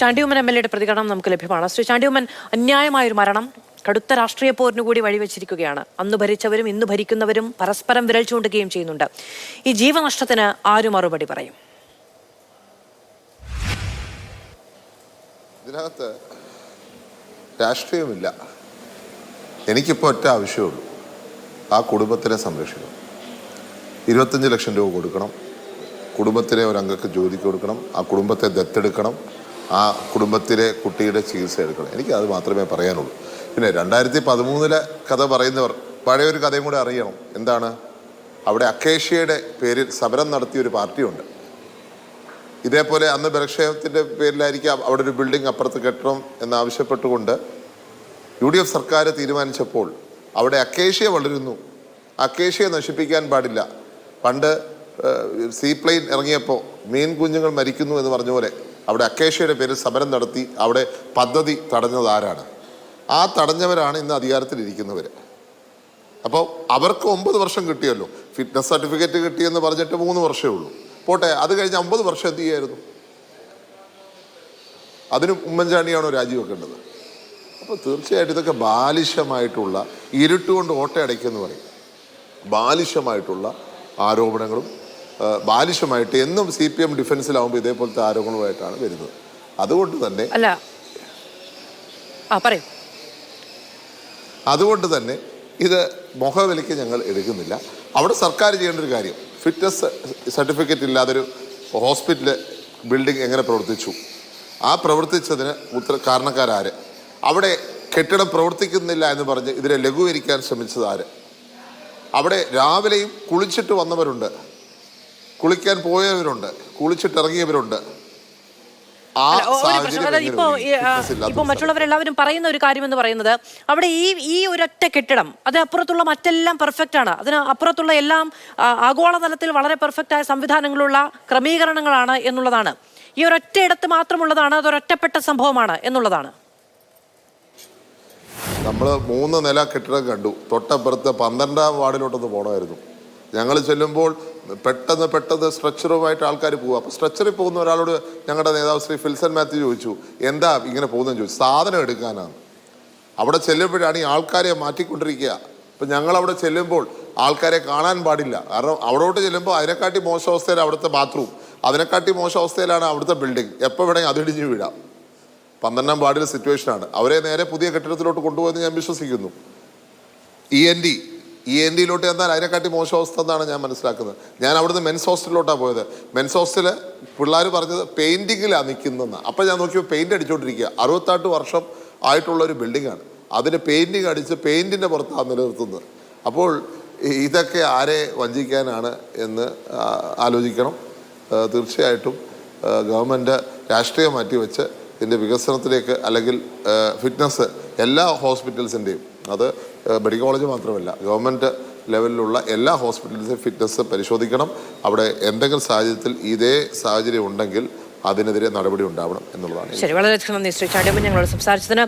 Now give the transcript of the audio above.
ചാണ്ടിയുമ്മൻ എം.എൽ.എയുടെ പ്രതികരണം നമുക്ക് ലഭ്യമാണ്. ശ്രീ ചാണ്ടിയുമ്മൻ, അന്യായമായൊരു മരണം കടുത്ത രാഷ്ട്രീയ പോരിനു കൂടി വഴിവെച്ചിരിക്കുകയാണ്. അന്ന് ഭരിച്ചവരും ഇന്ന് ഭരിക്കുന്നവരും പരസ്പരം വിരൽ ചൂണ്ടുകയും ചെയ്യുന്നുണ്ട്. ഈ ജീവനഷ്ടത്തിന് ആരും മറുപടി പറയും? ഇതിനകത്ത് രാഷ്ട്രീയമില്ല. എനിക്കിപ്പോൾ ഒറ്റ ആവശ്യമുള്ളൂ, ആ കുടുംബത്തിനെ സംരക്ഷിക്കണം. 25 ലക്ഷം രൂപ കൊടുക്കണം, കുടുംബത്തിലെ ഒരംഗക്ക് ജോലിക്ക് കൊടുക്കണം, ആ കുടുംബത്തെ ദത്തെടുക്കണം, ആ കുടുംബത്തിലെ കുട്ടിയുടെ ചികിത്സ എടുക്കണം. എനിക്കത് മാത്രമേ പറയാനുള്ളൂ. പിന്നെ 2013 കഥ പറയുന്നവർ പഴയൊരു കഥയും കൂടെ അറിയണം. എന്താണ്? അവിടെ അക്കേഷ്യയുടെ പേരിൽ സമരം നടത്തിയൊരു പാർട്ടിയുണ്ട്. ഇതേപോലെ അന്ന് ബലക്ഷേമത്തിൻ്റെ പേരിലായിരിക്കും അവിടെ ഒരു ബിൽഡിംഗ് അപ്പുറത്ത് കെട്ടണം എന്നാവശ്യപ്പെട്ടുകൊണ്ട് UDF സർക്കാർ തീരുമാനിച്ചപ്പോൾ അവിടെ അക്കേഷ്യ വളരുന്നു, അക്കേഷ്യയെ നശിപ്പിക്കാൻ പാടില്ല. പണ്ട് സീപ്ലെയിൻ ഇറങ്ങിയപ്പോൾ മീൻ കുഞ്ഞുങ്ങൾ മരിക്കുന്നു എന്ന് പറഞ്ഞ പോലെ അവിടെ അക്കേഷ്യയുടെ പേരിൽ സമരം നടത്തി അവിടെ പദ്ധതി തടഞ്ഞത് ആരാണ്? ആ തടഞ്ഞവരാണ് ഇന്ന് അധികാരത്തിലിരിക്കുന്നവർ. അപ്പോൾ അവർക്ക് 9 വർഷം കിട്ടിയല്ലോ. ഫിറ്റ്നസ് സർട്ടിഫിക്കറ്റ് കിട്ടിയെന്ന് പറഞ്ഞിട്ട് 3 വർഷമേ ഉള്ളൂ. പോട്ടെ, അത് കഴിഞ്ഞ് 50 വർഷം എന്ത് ചെയ്യായിരുന്നു? അതിന് ഉമ്മൻചാണ്ടിയാണോ രാജിവെക്കേണ്ടത്? അപ്പോൾ തീർച്ചയായിട്ടും ഇതൊക്കെ ബാലിശമായിട്ടുള്ള ഇരുട്ടുകൊണ്ട് ഓട്ടയടയ്ക്കെന്ന് പറയും. ബാലിശമായിട്ടുള്ള ആരോപണങ്ങളും ബാലിശമായിട്ട് എന്നും CPM ഡിഫൻസിലാവുമ്പോൾ ഇതേപോലത്തെ ആരോപണങ്ങളുമായിട്ടാണ് വരുന്നത്. അതുകൊണ്ട് തന്നെ ഇത് മുഖവിലയ്ക്ക് ഞങ്ങൾ എടുക്കുന്നില്ല. അവിടെ സർക്കാർ ചെയ്യേണ്ട ഒരു കാര്യം, ഫിറ്റ്നസ് സർട്ടിഫിക്കറ്റ് ഇല്ലാതൊരു ഹോസ്പിറ്റൽ ബിൽഡിംഗ് എങ്ങനെ പ്രവർത്തിച്ചു, ആ പ്രവർത്തിച്ചതിന് കാരണക്കാരാര്, അവിടെ കെട്ടിടം പ്രവർത്തിക്കുന്നില്ല എന്ന് പറഞ്ഞ് ഇതിനെ ലഘൂകരിക്കാൻ ശ്രമിച്ചത് ആര്, അവിടെ രാവിലെയും കുളിച്ചിട്ട് വന്നവരുണ്ട്, കുളിക്കാൻ പോയവരുണ്ട്, കുളിച്ചിട്ടിറങ്ങിയവരുണ്ട്. ഇപ്പൊ മറ്റുള്ളവരെല്ലാവരും പറയുന്ന ഒരു കാര്യം എന്ന് പറയുന്നത് അവിടെ ഈ ഒരൊറ്റ കെട്ടിടം, അത് അപ്പുറത്തുള്ള മറ്റെല്ലാം പെർഫെക്റ്റ് ആണ്, അതിന് അപ്പുറത്തുള്ള എല്ലാം ആഗോളതലത്തിൽ വളരെ പെർഫെക്റ്റ് ആയ സംവിധാനങ്ങളുള്ള ക്രമീകരണങ്ങളാണ് എന്നുള്ളതാണ്. ഈ ഒരൊറ്റ ഇടത്ത് മാത്രമുള്ളതാണ്, അതൊരൊറ്റപ്പെട്ട സംഭവമാണ് എന്നുള്ളതാണ്. നമ്മൾ 3 നില കെട്ടിടം കണ്ടു. തൊട്ടപ്പുറത്ത് 12ാം വാർഡിലോട്ടൊന്ന് പോകണമായിരുന്നു. ഞങ്ങൾ ചെല്ലുമ്പോൾ പെട്ടെന്ന് സ്ട്രെച്ചറുമായിട്ട് ആൾക്കാർ പോകുക. അപ്പോൾ സ്ട്രെച്ചറിൽ പോകുന്ന ഒരാളോട് ഞങ്ങളുടെ നേതാവ് ശ്രീ ഫിൽസൺ മാത്യു ചോദിച്ചു, എന്താ ഇങ്ങനെ പോകുന്നതെന്ന് ചോദിച്ചു. സാധനം എടുക്കാനാണ്. അവിടെ ചെല്ലുമ്പോഴാണ് ഈ ആൾക്കാരെ മാറ്റിക്കൊണ്ടിരിക്കുക. ഇപ്പം ഞങ്ങളവിടെ ചെല്ലുമ്പോൾ ആൾക്കാരെ കാണാൻ പാടില്ല. കാരണം അവിടോട്ട് ചെല്ലുമ്പോൾ അതിനെക്കാട്ടി മോശം അവസ്ഥയിൽ അവിടുത്തെ ബാത്റൂം, അതിനെക്കാട്ടി മോശം അവസ്ഥയിലാണ് അവിടുത്തെ ബിൽഡിംഗ്. എപ്പോൾ വേണമെങ്കിൽ അതിടിഞ്ഞ് വീഴാം. 12ാം വാർഡിലെ സിറ്റുവേഷനാണ്. അവരെ നേരെ പുതിയ കെട്ടിടത്തിലോട്ട് കൊണ്ടുപോയെന്ന് ഞാൻ വിശ്വസിക്കുന്നു. ENDയിലോട്ട് എന്നാൽ അതിനെക്കാട്ടി മോശം അവസ്ഥ എന്നാണ് ഞാൻ മനസ്സിലാക്കുന്നത്. ഞാൻ അവിടുന്ന് മെൻസ് ഹോസ്റ്റലിലോട്ടാണ് പോയത്. മെൻസ് ഹോസ്റ്റല് പിള്ളേർ പറഞ്ഞത് പെയിൻറ്റിങ്ങിലാണ് നിൽക്കുന്നതെന്ന്. അപ്പോൾ ഞാൻ നോക്കിയപ്പോൾ പെയിൻറ് അടിച്ചുകൊണ്ടിരിക്കുക. 68 വർഷം ആയിട്ടുള്ള ഒരു ബിൽഡിങ്ങാണ്. അതിന് പെയിൻറ്റിങ് അടിച്ച് പെയിൻറ്റിൻ്റെ പുറത്താണ് നിലനിർത്തുന്നത്. അപ്പോൾ ഇതൊക്കെ ആരെ വഞ്ചിക്കാനാണ് എന്ന് ആലോചിക്കണം. തീർച്ചയായിട്ടും ഗവൺമെൻറ് രാഷ്ട്രീയം മാറ്റിവെച്ച് ഇതിൻ്റെ വികസനത്തിലേക്ക്, അല്ലെങ്കിൽ ഫിറ്റ്നസ് എല്ലാ ഹോസ്പിറ്റൽസിൻ്റെയും, അത് മെഡിക്കൽ കോളേജ് മാത്രമല്ല ഗവൺമെൻറ് ലെവലിലുള്ള എല്ലാ ഹോസ്പിറ്റൽസിൻ്റെയും ഫിറ്റ്നസ് പരിശോധിക്കണം. അവിടെ എന്തെങ്കിലും സാഹചര്യത്തിൽ ഇതേ സാഹചര്യം ഉണ്ടെങ്കിൽ അതിനെതിരെ നടപടി ഉണ്ടാവണം എന്നുള്ളതാണ്. ശരി, വളരെ നന്ദി ശ്രീ ചാണ്ടിയുമ്മൻ ഞങ്ങളോട് സംസാരിച്ചതിന്.